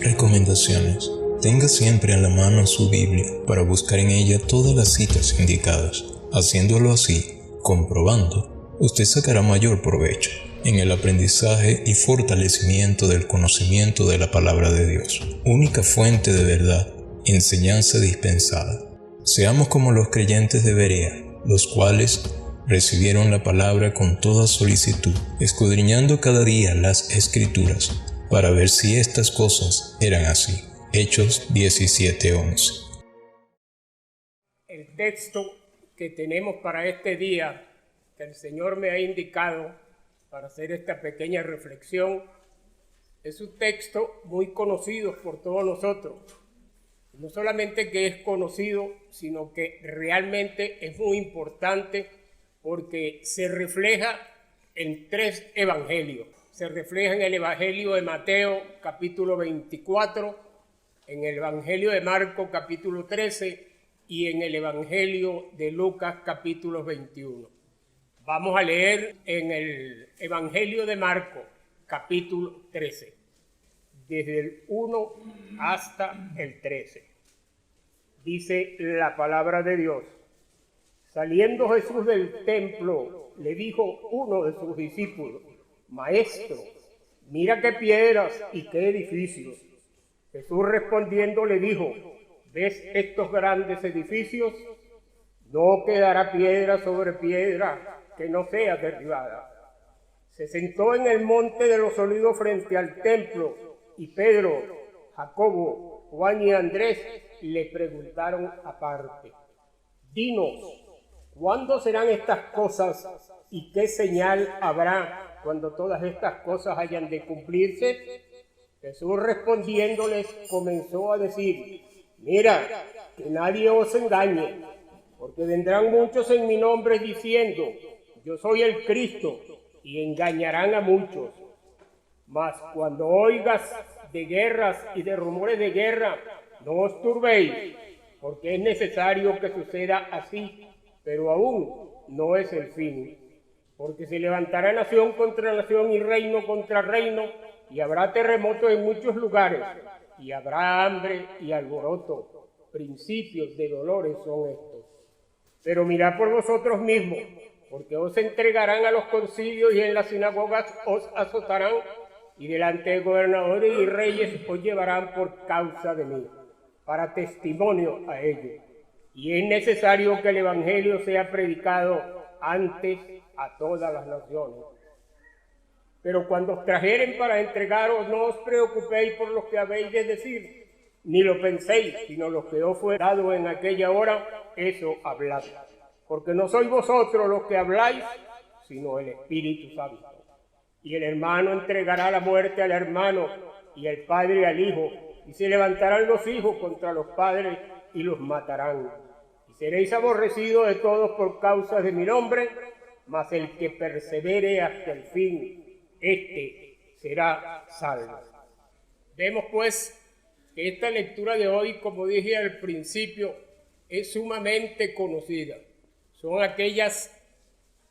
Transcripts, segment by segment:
Recomendaciones. Tenga siempre a la mano su Biblia para buscar en ella todas las citas indicadas. Haciéndolo así, comprobando, usted sacará mayor provecho en el aprendizaje y fortalecimiento del conocimiento de la palabra de Dios, única fuente de verdad, enseñanza dispensada. Seamos como los creyentes de Berea, los cuales recibieron la palabra con toda solicitud, escudriñando cada día las Escrituras, para ver si estas cosas eran así. Hechos 17:11. El texto que tenemos para este día, que el Señor me ha indicado para hacer esta pequeña reflexión, es un texto muy conocido por todos nosotros. No solamente que es conocido, sino que realmente es muy importante porque se refleja en 3 evangelios. Se refleja en el Evangelio de Mateo, capítulo 24, en el Evangelio de Marco, capítulo 13, y en el Evangelio de Lucas, capítulo 21. Vamos a leer en el Evangelio de Marco, capítulo 13, desde el 1 hasta el 13. Dice la palabra de Dios: Saliendo Jesús del templo, le dijo uno de sus discípulos: Maestro, mira qué piedras y qué edificios. Jesús respondiendo le dijo: ¿Ves estos grandes edificios? No quedará piedra sobre piedra que no sea derribada. Se sentó en el monte de los Olivos frente al templo, y Pedro, Jacobo, Juan y Andrés le preguntaron aparte: Dinos, ¿cuándo serán estas cosas y qué señal habrá cuando todas estas cosas hayan de cumplirse? Jesús respondiéndoles comenzó a decir: Mira, que nadie os engañe, porque vendrán muchos en mi nombre diciendo: Yo soy el Cristo, y engañarán a muchos. Mas cuando oigas de guerras y de rumores de guerra, no os turbéis, porque es necesario que suceda así, pero aún no es el fin. Porque se levantará nación contra nación y reino contra reino, y habrá terremotos en muchos lugares, y habrá hambre y alboroto. Principios de dolores son estos. Pero mirad por vosotros mismos, porque os entregarán a los concilios y en las sinagogas os azotarán, y delante de gobernadores y reyes os llevarán por causa de mí, para testimonio a ellos. Y es necesario que el evangelio sea predicado antes a todas las naciones. Pero cuando os trajeren para entregaros, no os preocupéis por lo que habéis de decir, ni lo penséis, sino lo que os fue dado en aquella hora, eso hablad. Porque no sois vosotros los que habláis, sino el Espíritu Santo. Y el hermano entregará la muerte al hermano, y el padre al hijo, y se levantarán los hijos contra los padres y los matarán. Y seréis aborrecidos de todos por causa de mi nombre, mas el que persevere hasta el fin, este será salvo. Vemos pues que esta lectura de hoy, como dije al principio, es sumamente conocida. Son aquellas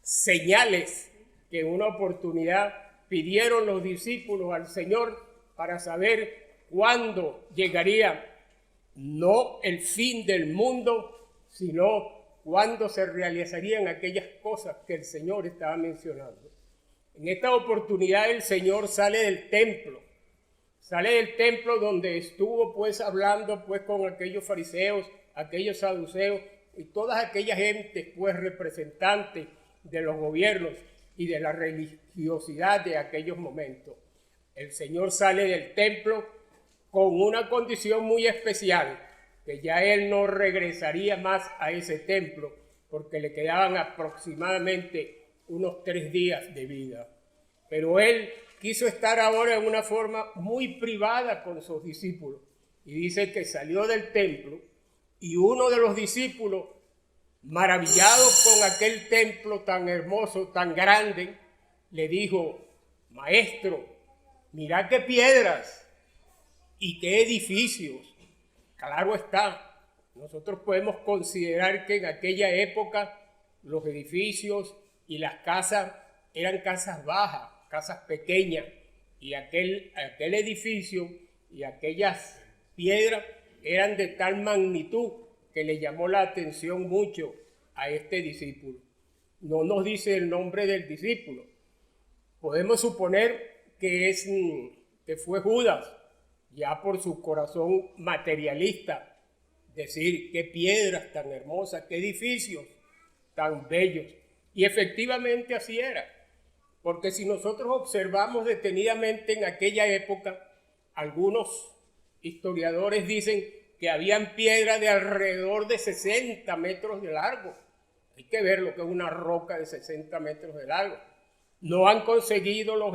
señales que en una oportunidad pidieron los discípulos al Señor para saber cuándo llegaría no el fin del mundo, sino cuándo se realizarían aquellas cosas que el Señor estaba mencionando. En esta oportunidad el Señor sale del templo donde estuvo pues hablando pues con aquellos fariseos, aquellos saduceos y todas aquellas gentes pues representantes de los gobiernos y de la religiosidad de aquellos momentos. El Señor sale del templo con una condición muy especial, que ya Él no regresaría más a ese templo porque le quedaban aproximadamente unos 3 días de vida. Pero Él quiso estar ahora en una forma muy privada con sus discípulos. Y dice que salió del templo y uno de los discípulos, maravillado con aquel templo tan hermoso, tan grande, le dijo: Maestro, mirá qué piedras y qué edificios. Claro está, nosotros podemos considerar que en aquella época los edificios y las casas eran casas bajas, casas pequeñas, y aquel edificio y aquellas piedras eran de tal magnitud que le llamó la atención mucho a este discípulo. No nos dice el nombre del discípulo. Podemos suponer que fue Judas, ya por su corazón materialista, decir qué piedras tan hermosas, qué edificios tan bellos. Y efectivamente así era, porque si nosotros observamos detenidamente en aquella época, algunos historiadores dicen que habían piedras de alrededor de 60 metros de largo. Hay que ver lo que es una roca de 60 metros de largo. No han conseguido los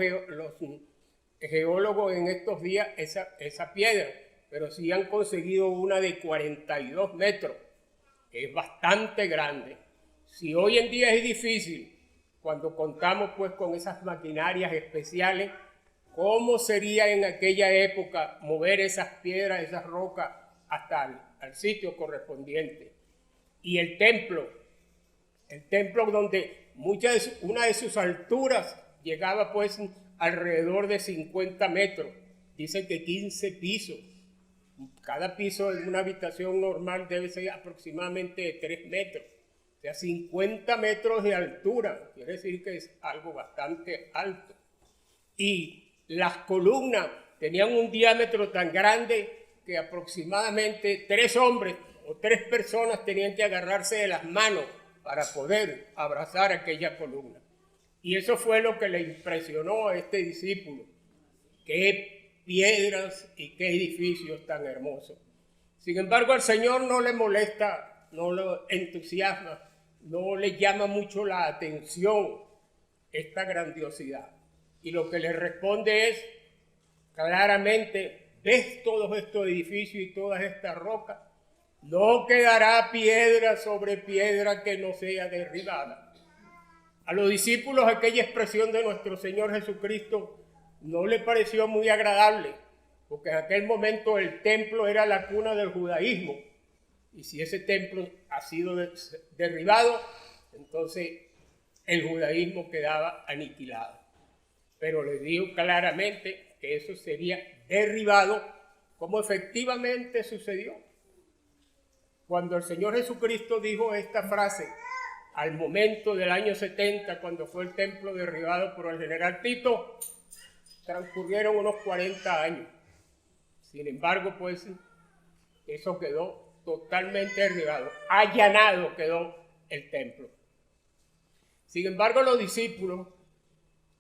geólogos en estos días esa piedra, pero sí han conseguido una de 42 metros, que es bastante grande. Si hoy en día es difícil, cuando contamos pues con esas maquinarias especiales, ¿cómo sería en aquella época mover esas piedras, esas rocas hasta al sitio correspondiente? Y el templo donde una de sus alturas llegaba pues alrededor de 50 metros, dicen que 15 pisos. Cada piso en una habitación normal debe ser aproximadamente de 3 metros. O sea, 50 metros de altura, quiere decir que es algo bastante alto. Y las columnas tenían un diámetro tan grande que aproximadamente 3 hombres o 3 personas tenían que agarrarse de las manos para poder abrazar aquella columna. Y eso fue lo que le impresionó a este discípulo. Qué piedras y qué edificios tan hermosos. Sin embargo, al Señor no le molesta, no lo entusiasma, no le llama mucho la atención esta grandiosidad. Y lo que le responde es claramente: ¿ves todos estos edificios y todas estas rocas? No quedará piedra sobre piedra que no sea derribada. A los discípulos aquella expresión de nuestro Señor Jesucristo no le pareció muy agradable, porque en aquel momento el templo era la cuna del judaísmo. Y si ese templo ha sido derribado, entonces el judaísmo quedaba aniquilado. Pero le digo claramente que eso sería derribado, como efectivamente sucedió. Cuando el Señor Jesucristo dijo esta frase, al momento del año 70, cuando fue el templo derribado por el general Tito, transcurrieron unos 40 años. Sin embargo, pues, eso quedó totalmente derribado, allanado quedó el templo. Sin embargo, los discípulos,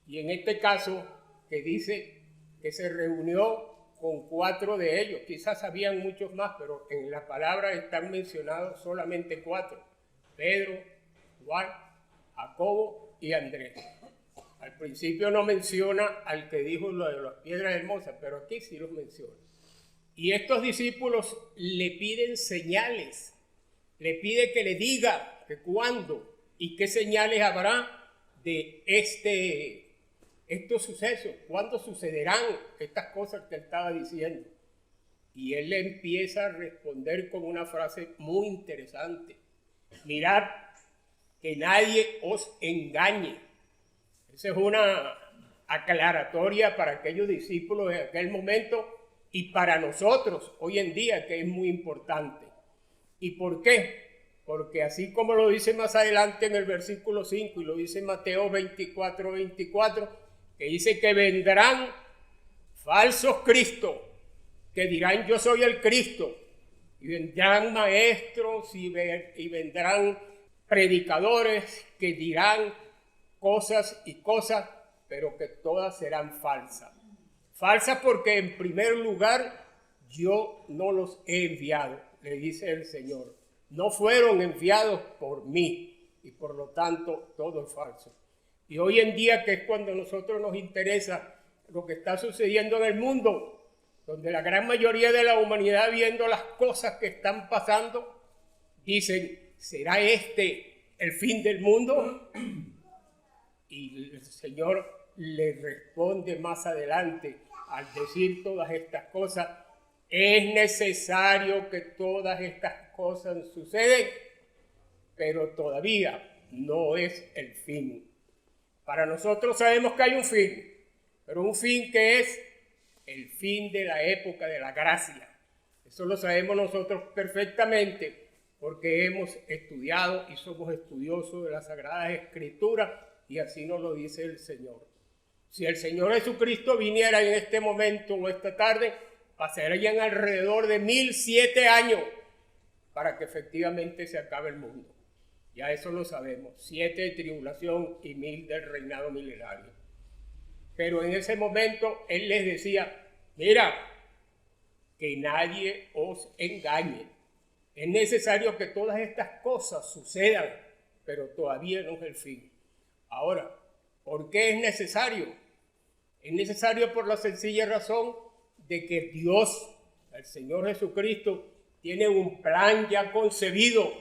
y en este caso que dice que se reunió con 4 de ellos, quizás habían muchos más, pero en la palabra están mencionados solamente 4, Pedro, Juan, Jacobo y Andrés. Al principio no menciona al que dijo lo de las piedras hermosas, pero aquí sí los menciona. Y estos discípulos le piden señales, le pide que le diga que cuándo y qué señales habrá de estos sucesos, cuándo sucederán estas cosas que él estaba diciendo. Y él le empieza a responder con una frase muy interesante: mirad que nadie os engañe. Esa es una aclaratoria para aquellos discípulos de aquel momento y para nosotros hoy en día, que es muy importante. ¿Y por qué? Porque así como lo dice más adelante en el versículo 5 y lo dice Mateo 24, que dice que vendrán falsos cristos, que dirán yo soy el Cristo, y vendrán maestros y vendrán predicadores que dirán cosas y cosas, pero que todas serán falsas. Falsas porque en primer lugar yo no los he enviado, le dice el Señor. No fueron enviados por mí y por lo tanto todo es falso. Y hoy en día, que es cuando a nosotros nos interesa lo que está sucediendo en el mundo, donde la gran mayoría de la humanidad, viendo las cosas que están pasando, dicen: ¿será este el fin del mundo? Y el Señor le responde más adelante, al decir todas estas cosas: es necesario que todas estas cosas suceden, pero todavía no es el fin. Para nosotros sabemos que hay un fin, pero un fin que es el fin de la época de la gracia. Eso lo sabemos nosotros perfectamente porque hemos estudiado y somos estudiosos de las Sagradas Escrituras y así nos lo dice el Señor. Si el Señor Jesucristo viniera en este momento o esta tarde, pasarían alrededor de 1007 años para que efectivamente se acabe el mundo. Ya eso lo sabemos, 7 de tribulación y 1000 del reinado milenario. Pero en ese momento Él les decía, mira, que nadie os engañe. Es necesario que todas estas cosas sucedan, pero todavía no es el fin. Ahora, ¿por qué es necesario? Es necesario por la sencilla razón de que Dios, el Señor Jesucristo, tiene un plan ya concebido.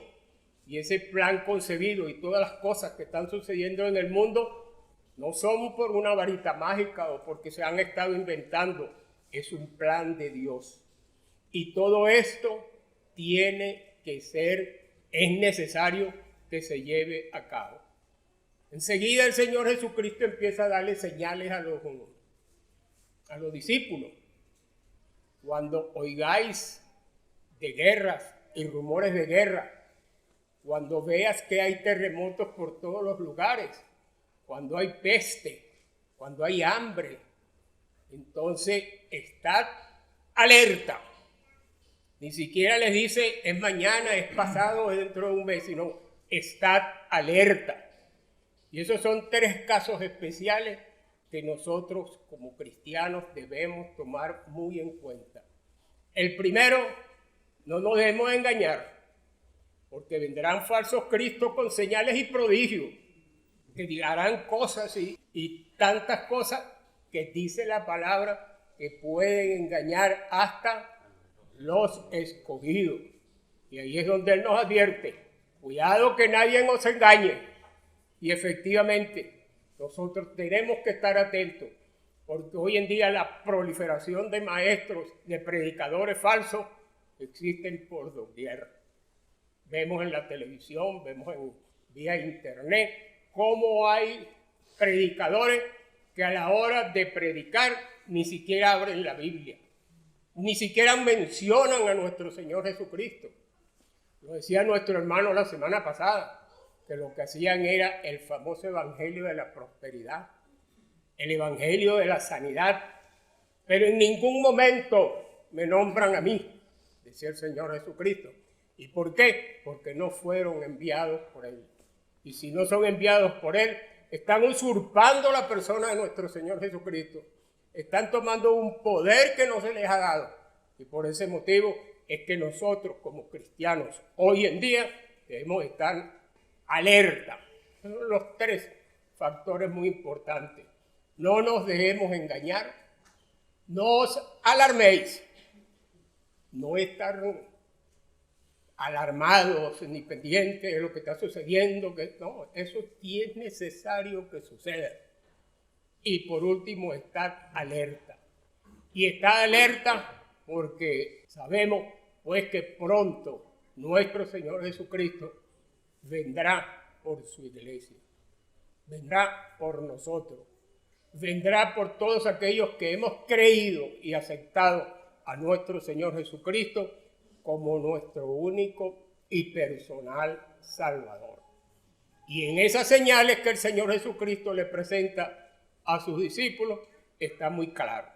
Y ese plan concebido y todas las cosas que están sucediendo en el mundo no son por una varita mágica o porque se han estado inventando. Es un plan de Dios. Y todo esto tiene que ser, es necesario que se lleve a cabo. Enseguida el Señor Jesucristo empieza a darle señales a los discípulos. Cuando oigáis de guerras y rumores de guerra, cuando veas que hay terremotos por todos los lugares, cuando hay peste, cuando hay hambre, entonces estad alerta. Ni siquiera les dice es mañana, es pasado, es dentro de un mes, sino estad alerta. Y esos son 3 casos especiales que nosotros como cristianos debemos tomar muy en cuenta. El primero, no nos debemos engañar, porque vendrán falsos cristos con señales y prodigios, que dirán cosas y tantas cosas que dice la palabra que pueden engañar hasta los escogidos. Y ahí es donde Él nos advierte, cuidado que nadie nos engañe. Y efectivamente, nosotros tenemos que estar atentos, porque hoy en día la proliferación de maestros, de predicadores falsos, existen por doquier. Vemos en la televisión, vemos vía internet, cómo hay predicadores que a la hora de predicar ni siquiera abren la Biblia, ni siquiera mencionan a nuestro Señor Jesucristo. Lo decía nuestro hermano la semana pasada, que lo que hacían era el famoso evangelio de la prosperidad, el evangelio de la sanidad, pero en ningún momento me nombran a mí, decía el Señor Jesucristo. ¿Y por qué? Porque no fueron enviados por Él. Y si no son enviados por Él, están usurpando la persona de nuestro Señor Jesucristo. Están tomando un poder que no se les ha dado. Y por ese motivo es que nosotros como cristianos hoy en día debemos estar alerta. Son los 3 factores muy importantes. No nos dejemos engañar. No os alarméis. No estar alarmados ni pendientes de lo que está sucediendo. No, eso es necesario que suceda. Y por último, estar alerta. Y estar alerta porque sabemos pues que pronto nuestro Señor Jesucristo vendrá por su iglesia. Vendrá por nosotros. Vendrá por todos aquellos que hemos creído y aceptado a nuestro Señor Jesucristo como nuestro único y personal Salvador. Y en esas señales que el Señor Jesucristo le presenta a sus discípulos está muy claro.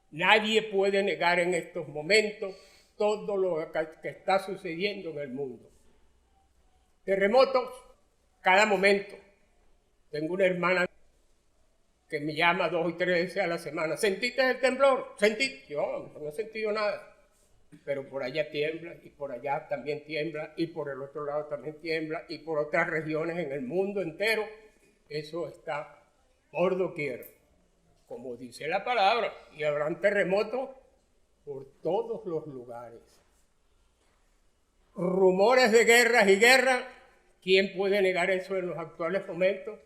Nadie puede negar en estos momentos todo lo que está sucediendo en el mundo. Terremotos cada momento. Tengo una hermana que me llama 2 y 3 veces a la semana. ¿Sentiste el temblor? ¿Sentiste? Yo no he sentido nada. Pero por allá tiembla, y por allá también tiembla, y por el otro lado también tiembla, y por otras regiones en el mundo entero. Eso está por doquier, como dice la palabra, y habrán terremotos por todos los lugares. Rumores de guerras y guerra, ¿quién puede negar eso en los actuales momentos?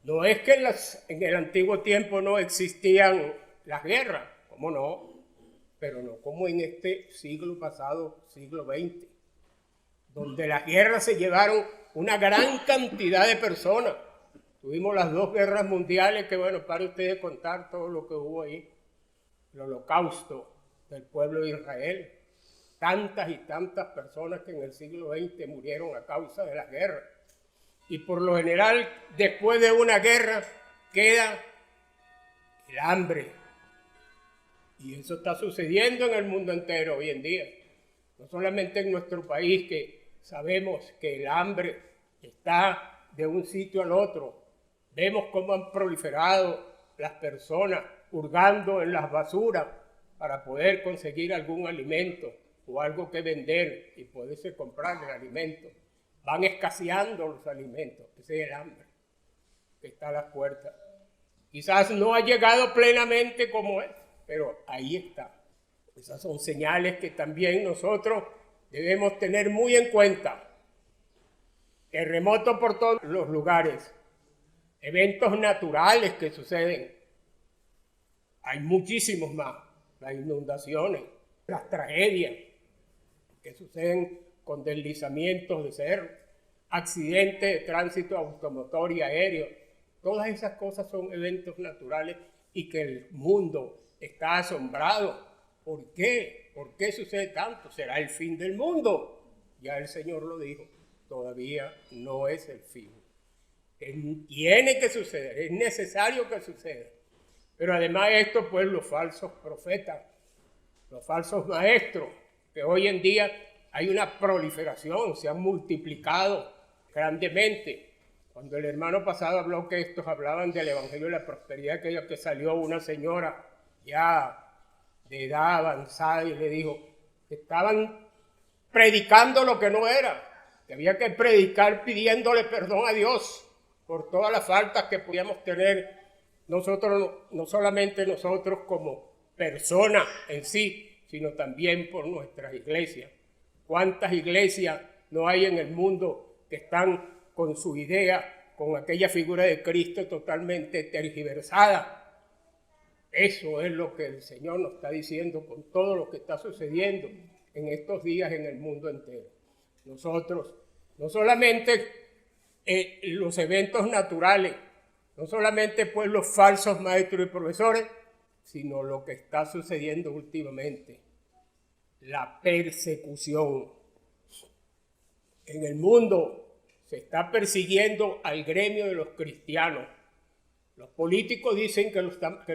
No es que en el antiguo tiempo no existían las guerras, ¿cómo no? Pero no como en este siglo pasado, siglo XX, donde las guerras se llevaron una gran cantidad de personas. Tuvimos las 2 guerras mundiales, que bueno, para ustedes contar todo lo que hubo ahí. el holocausto del pueblo de Israel. Tantas y tantas personas que en el siglo XX murieron a causa de las guerras. Y por lo general, después de una guerra, queda el hambre. Y eso está sucediendo en el mundo entero hoy en día. No solamente en nuestro país, que sabemos que el hambre está de un sitio al otro. Vemos cómo han proliferado las personas hurgando en las basuras para poder conseguir algún alimento o algo que vender y poderse comprar el alimento. Van escaseando los alimentos, ese es el hambre que está a las puertas. Quizás no ha llegado plenamente como es, pero ahí está. Esas son señales que también nosotros debemos tener muy en cuenta. Terremotos por todos los lugares, eventos naturales que suceden. Hay muchísimos más, las inundaciones, las tragedias que suceden con deslizamientos de cerros, accidentes de tránsito automotor y aéreo. Todas esas cosas son eventos naturales y que el mundo está asombrado. ¿Por qué? ¿Por qué sucede tanto? ¿Será el fin del mundo? Ya el Señor lo dijo, todavía no es el fin. Tiene que suceder, es necesario que suceda. Pero además de esto, pues los falsos profetas, los falsos maestros, que hoy en día hay una proliferación, se han multiplicado grandemente. Cuando el hermano pasado habló que estos hablaban del Evangelio de la Prosperidad, aquello que salió una señora ya de edad avanzada y le dijo que estaban predicando lo que no era, que había que predicar pidiéndole perdón a Dios por todas las faltas que podíamos tener nosotros, no solamente nosotros como personas en sí, sino también por nuestras iglesias. ¿Cuántas iglesias no hay en el mundo que están con su idea, con aquella figura de Cristo totalmente tergiversada? Eso es lo que el Señor nos está diciendo con todo lo que está sucediendo en estos días en el mundo entero. Nosotros, no solamente los eventos naturales, no solamente pues los falsos maestros y profesores, sino lo que está sucediendo últimamente, la persecución. En el mundo se está persiguiendo al gremio de los cristianos. Los políticos dicen que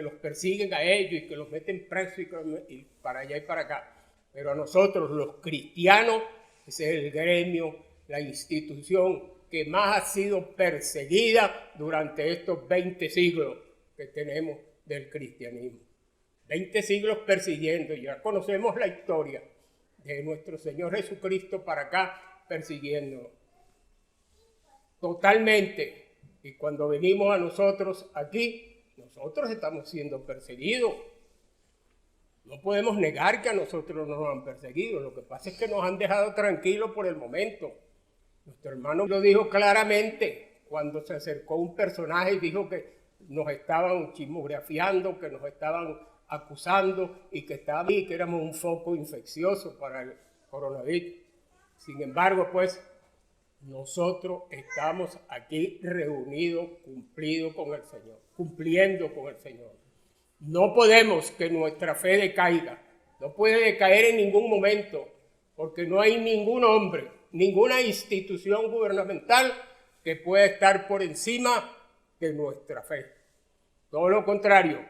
los persiguen a ellos y que los meten presos y para allá y para acá. Pero a nosotros, los cristianos, ese es el gremio, la institución que más ha sido perseguida durante estos 20 siglos que tenemos del cristianismo. 20 siglos persiguiendo, ya conocemos la historia de nuestro Señor Jesucristo para acá persiguiendo totalmente. Y cuando venimos a nosotros aquí, nosotros estamos siendo perseguidos. No podemos negar que a nosotros nos han perseguido. Lo que pasa es que nos han dejado tranquilos por el momento. Nuestro hermano lo dijo claramente cuando se acercó un personaje y dijo que nos estaban chismografiando, que nos estaban acusando y que éramos un foco infeccioso para el coronavirus. Sin embargo, pues, nosotros estamos aquí reunidos, cumpliendo con el Señor. No podemos que nuestra fe decaiga, no puede decaer en ningún momento, porque no hay ningún hombre, ninguna institución gubernamental que pueda estar por encima de nuestra fe. Todo lo contrario,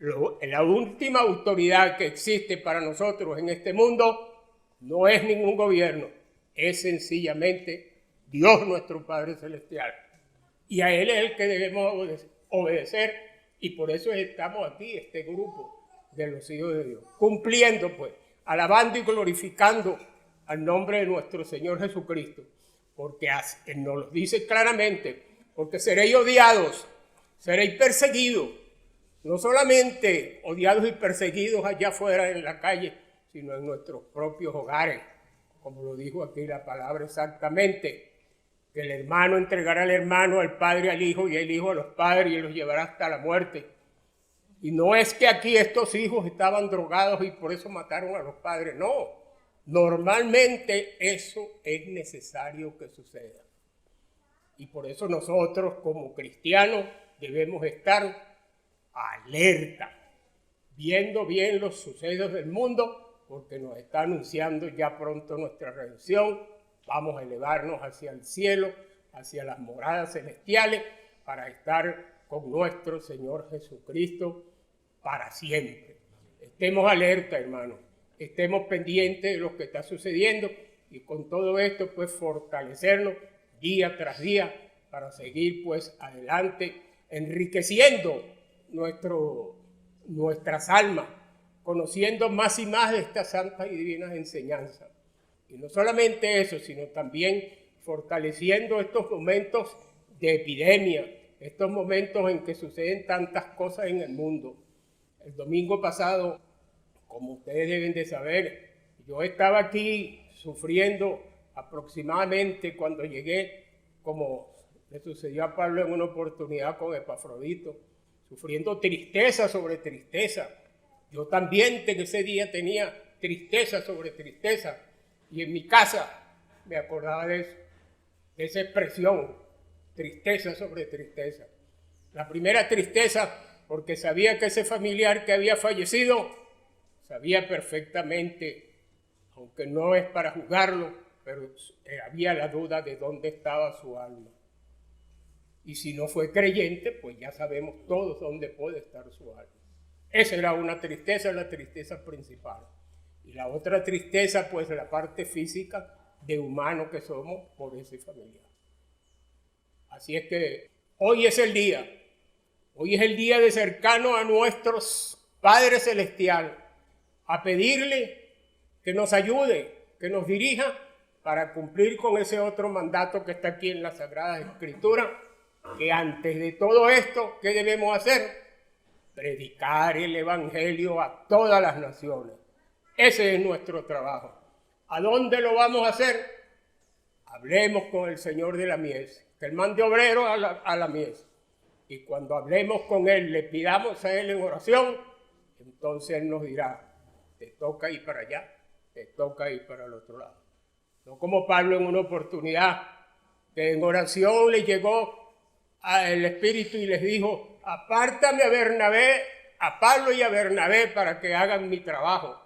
la última autoridad que existe para nosotros en este mundo no es ningún gobierno, es sencillamente Dios nuestro Padre Celestial. Y a Él es el que debemos obedecer, y por eso estamos aquí, este grupo de los hijos de Dios, cumpliendo pues, alabando y glorificando al nombre de nuestro Señor Jesucristo, porque Él nos lo dice claramente, porque seréis odiados, seréis perseguidos, no solamente odiados y perseguidos allá afuera en la calle, sino en nuestros propios hogares, como lo dijo aquí la palabra exactamente, que el hermano entregará al hermano, al padre al hijo y el hijo a los padres y los llevará hasta la muerte. Y no es que aquí estos hijos estaban drogados y por eso mataron a los padres, no. Normalmente eso es necesario que suceda. Y por eso nosotros como cristianos debemos estar alerta, viendo bien los sucesos del mundo, porque nos está anunciando ya pronto nuestra redención. Vamos a elevarnos hacia el cielo, hacia las moradas celestiales, para estar con nuestro Señor Jesucristo para siempre. Estemos alerta, hermanos, estemos pendientes de lo que está sucediendo y con todo esto, pues, fortalecernos día tras día para seguir, pues, adelante, enriqueciendo nuestras almas, conociendo más y más de estas santas y divinas enseñanzas. Y no solamente eso, sino también fortaleciendo estos momentos de epidemia, estos momentos en que suceden tantas cosas en el mundo. El domingo pasado, como ustedes deben de saber, yo estaba aquí sufriendo aproximadamente cuando llegué, como le sucedió a Pablo en una oportunidad con Epafrodito, sufriendo tristeza sobre tristeza. Yo también ese día tenía tristeza sobre tristeza y en mi casa me acordaba de eso, de esa expresión, tristeza sobre tristeza. La primera tristeza porque sabía que ese familiar que había fallecido, sabía perfectamente, aunque no es para juzgarlo, pero había la duda de dónde estaba su alma. Y si no fue creyente, pues ya sabemos todos dónde puede estar su alma. Esa era una tristeza, la tristeza principal. Y la otra tristeza, pues la parte física de humano que somos por ese familiar. Así es que hoy es el día de cercano a nuestros Padre Celestial, a pedirle que nos ayude, que nos dirija para cumplir con ese otro mandato que está aquí en la Sagrada Escritura, que antes de todo esto, ¿qué debemos hacer? Predicar el Evangelio a todas las naciones. Ese es nuestro trabajo. ¿A dónde lo vamos a hacer? Hablemos con el Señor de la mies, que Él mande obreros a la mies. Y cuando hablemos con Él, le pidamos a Él en oración, entonces Él nos dirá, te toca ir para allá, te toca ir para el otro lado. No como Pablo en una oportunidad, que en oración le llegó al Espíritu y les dijo, apártame a Pablo y a Bernabé para que hagan mi trabajo.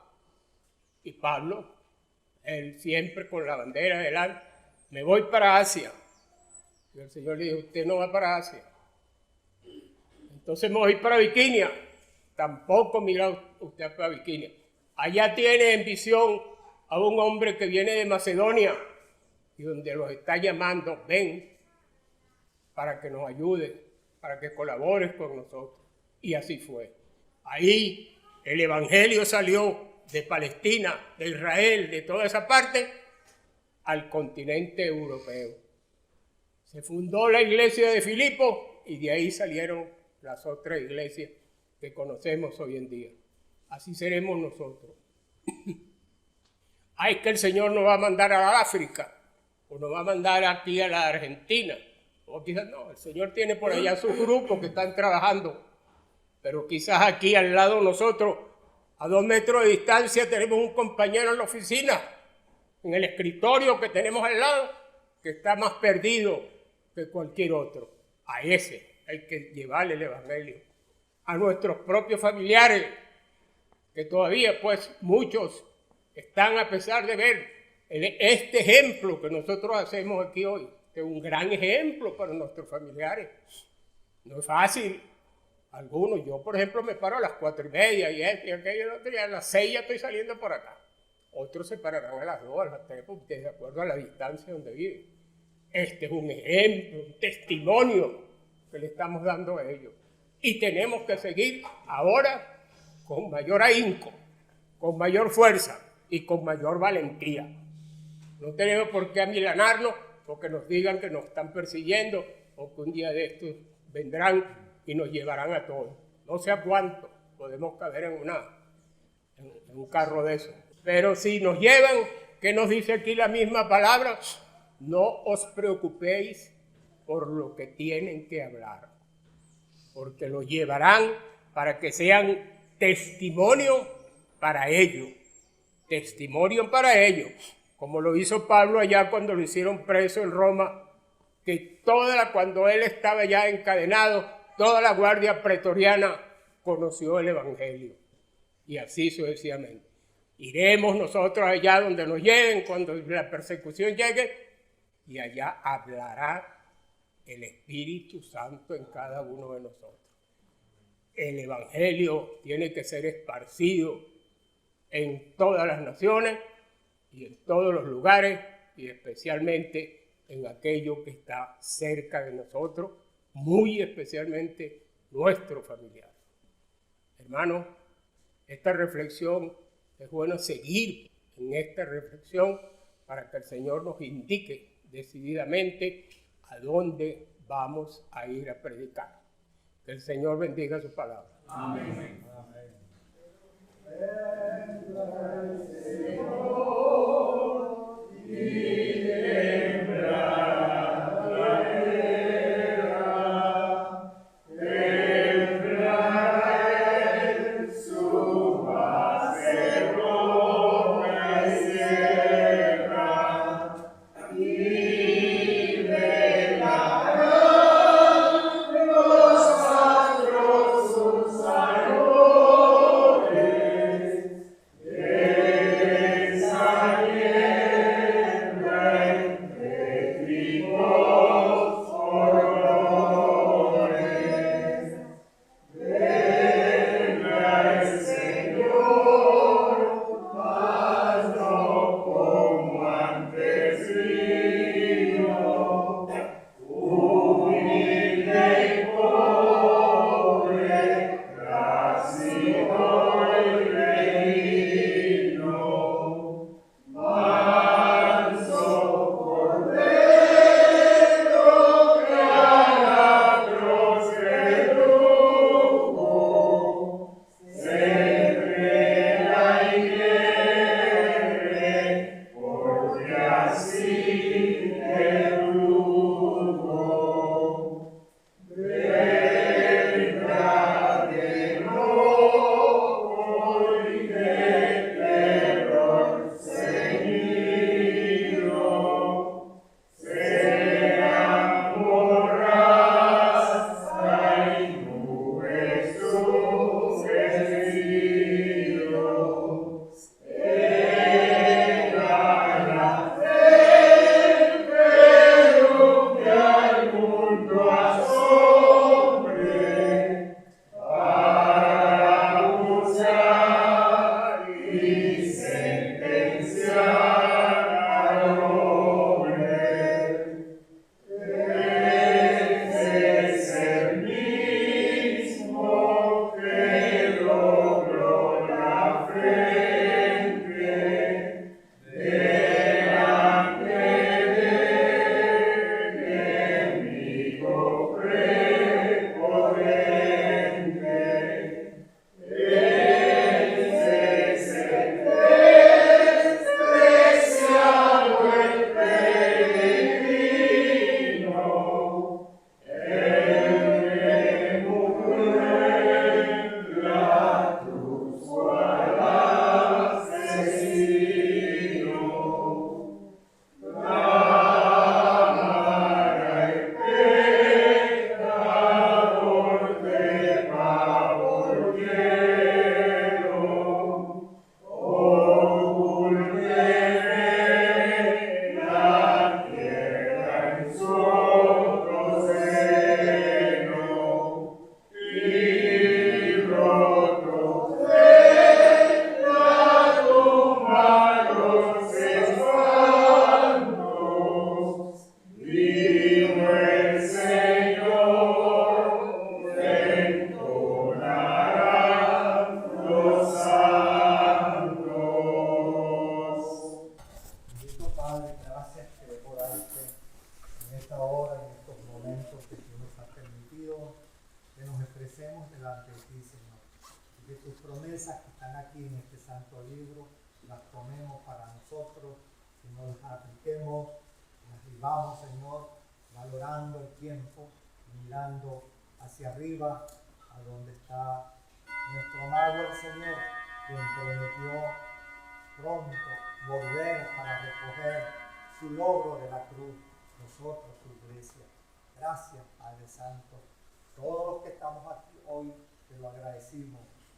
Y Pablo, él siempre con la bandera delante, me voy para Asia. Y el Señor le dijo, usted no va para Asia. Entonces me voy para Bitinia. Tampoco mira usted para Bitinia. Allá tiene en visión a un hombre que viene de Macedonia y donde los está llamando, ven, para que nos ayude, para que colabores con nosotros. Y así fue. Ahí el Evangelio salió de Palestina, de Israel, de toda esa parte, al continente europeo. Se fundó la iglesia de Filipo y de ahí salieron las otras iglesias que conocemos hoy en día. Así seremos nosotros. Es que el Señor nos va a mandar a África, o nos va a mandar aquí a la Argentina, o quizás no, el Señor tiene por allá sus grupos que están trabajando, pero quizás aquí al lado de nosotros, a 2 metros de distancia, tenemos un compañero en la oficina, en el escritorio que tenemos al lado, que está más perdido que cualquier otro. A ese hay que llevarle el Evangelio. A nuestros propios familiares, que todavía pues muchos están, a pesar de ver este ejemplo que nosotros hacemos aquí hoy, que es un gran ejemplo para nuestros familiares. No es fácil. Algunos, yo por ejemplo me paro a las 4:30 y aquello, y a las 6 ya estoy saliendo por acá. Otros se pararán a las 2, a las 3, de acuerdo a la distancia donde viven. Este es un ejemplo, un testimonio que le estamos dando a ellos. Y tenemos que seguir ahora con mayor ahínco, con mayor fuerza y con mayor valentía. No tenemos por qué amilanarnos porque nos digan que nos están persiguiendo o que un día de estos vendrán y nos llevarán a todos. No sé a cuánto podemos caber en un carro de eso. Pero si nos llevan, ¿qué nos dice aquí la misma palabra? No os preocupéis por lo que tienen que hablar, porque lo llevarán para que sean testimonio para ellos. Testimonio para ellos, como lo hizo Pablo allá cuando lo hicieron preso en Roma, que cuando él estaba ya encadenado, toda la guardia pretoriana conoció el Evangelio. y así sucesivamente. Iremos nosotros allá donde nos lleven cuando la persecución llegue, y allá hablará el Espíritu Santo en cada uno de nosotros. El Evangelio tiene que ser esparcido en todas las naciones y en todos los lugares, y especialmente en aquello que está cerca de nosotros, muy especialmente nuestros familiares. Hermanos, esta reflexión es bueno seguir en esta reflexión para que el Señor nos indique decididamente a dónde vamos a ir a predicar. Que el Señor bendiga su palabra. Amén.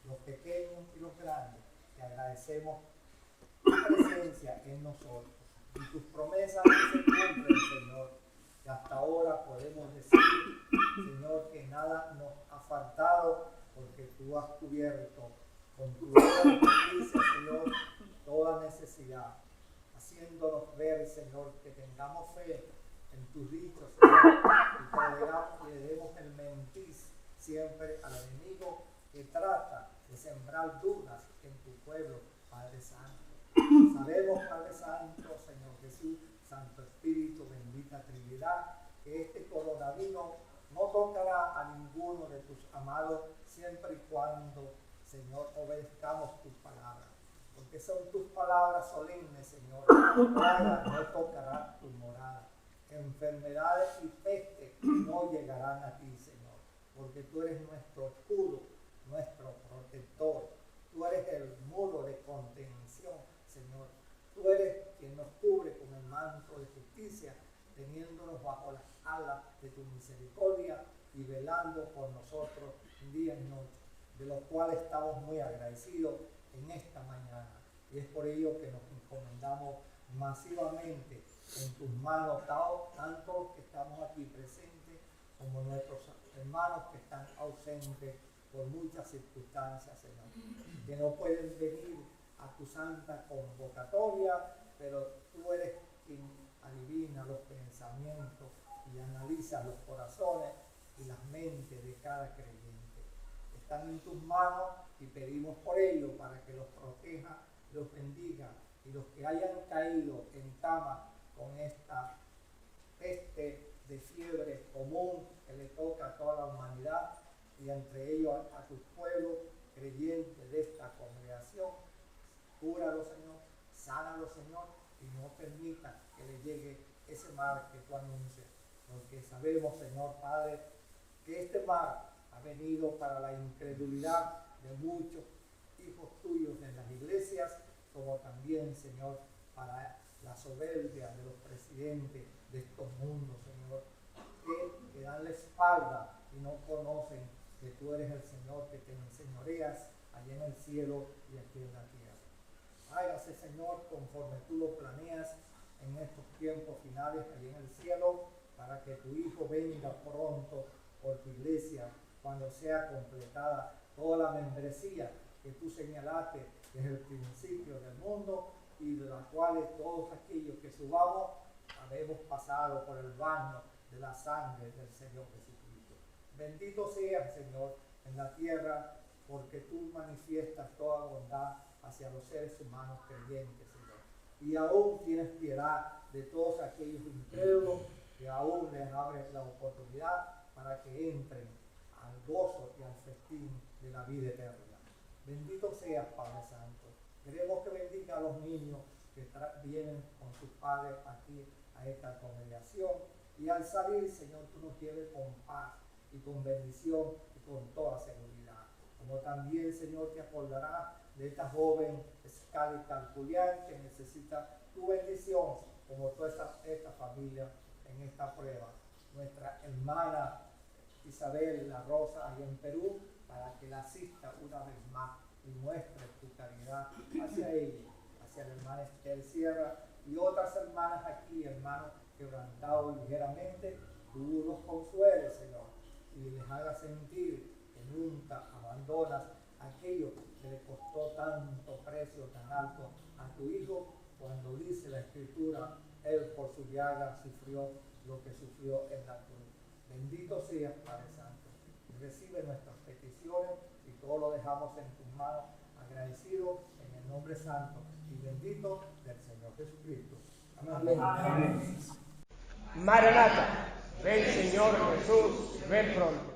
los pequeños y los grandes, te agradecemos tu presencia en nosotros y tus promesas se cumplen, Señor. Y hasta ahora podemos decir, Señor, que nada nos ha faltado porque tú has cubierto con tu justicia, Señor, toda necesidad, haciéndonos ver, Señor, que tengamos fe en tus dichos, Señor, y que le demos el mentir siempre al enemigo que trata de sembrar dudas en tu pueblo, Padre Santo. Sabemos, Padre Santo, Señor Jesús, Santo Espíritu, bendita Trinidad, que este coronavirus no tocará a ninguno de tus amados siempre y cuando, Señor, obedezcamos tus palabras. Porque son tus palabras solemnes, Señor. Nada no tocará tu morada. Enfermedades y peste no llegarán a ti, Señor. Porque tú eres nuestro escudo, nuestro protector. Tú eres el muro de contención, Señor. Tú eres quien nos cubre con el manto de justicia, teniéndonos bajo las alas de tu misericordia y velando por nosotros día y noche, de los cuales estamos muy agradecidos en esta mañana. Y es por ello que nos encomendamos masivamente en tus manos, tanto los que estamos aquí presentes como nuestros hermanos que están ausentes por muchas circunstancias, Señor, que no pueden venir a tu santa convocatoria, pero tú eres quien adivina los pensamientos y analiza los corazones y las mentes de cada creyente. Están en tus manos y pedimos por ellos para que los proteja, los bendiga, y los que hayan caído en cama con esta peste de fiebre común que le toca a toda la humanidad, y entre ellos a tus pueblos creyentes de esta congregación, cúralo, Señor, sánalo, Señor, y no permita que le llegue ese mal que tú anuncias, porque sabemos, Señor Padre, que este mal ha venido para la incredulidad de muchos hijos tuyos en las iglesias, como también, Señor, para la soberbia de los presidentes de estos mundos, Señor, que dan la espalda y no conocen que tú eres el Señor que te enseñoreas allá en el cielo y aquí en la tierra. Hágase, Señor, conforme tú lo planeas en estos tiempos finales allá en el cielo, para que tu Hijo venga pronto por tu iglesia, cuando sea completada toda la membresía que tú señalaste desde el principio del mundo, y de la cual todos aquellos que subamos habemos pasado por el baño de la sangre del Señor Jesucristo. Bendito seas, Señor, en la tierra, porque tú manifiestas toda bondad hacia los seres humanos creyentes, Señor. Y aún tienes piedad de todos aquellos incrédulos, que aún les abres la oportunidad para que entren al gozo y al festín de la vida eterna. Bendito seas, Padre Santo. Queremos que bendiga a los niños que vienen con sus padres aquí a esta congregación, y al salir, Señor, tú nos lleves con paz y con bendición y con toda seguridad. Como también, Señor, te acordarás de esta joven Escalita Julián, que necesita tu bendición, como toda esta familia en esta prueba. Nuestra hermana Isabel La Rosa, allá en Perú, para que la asista una vez más y muestre tu caridad hacia ella, hacia la hermana Estel Sierra y otras hermanas aquí, hermanos quebrantados ligeramente. Tú los consueles, Señor, y les hagas sentir que nunca abandonas aquello que le costó tanto precio tan alto a tu Hijo, cuando dice la Escritura, Él por su llaga sufrió lo que sufrió en la cruz. Bendito seas, Padre Santo. Recibe nuestras peticiones y todo lo dejamos en tus manos, agradecidos en el nombre santo y bendito del Señor Jesucristo. Amén. Amén. Maranata, ven Señor Jesús, ven pronto.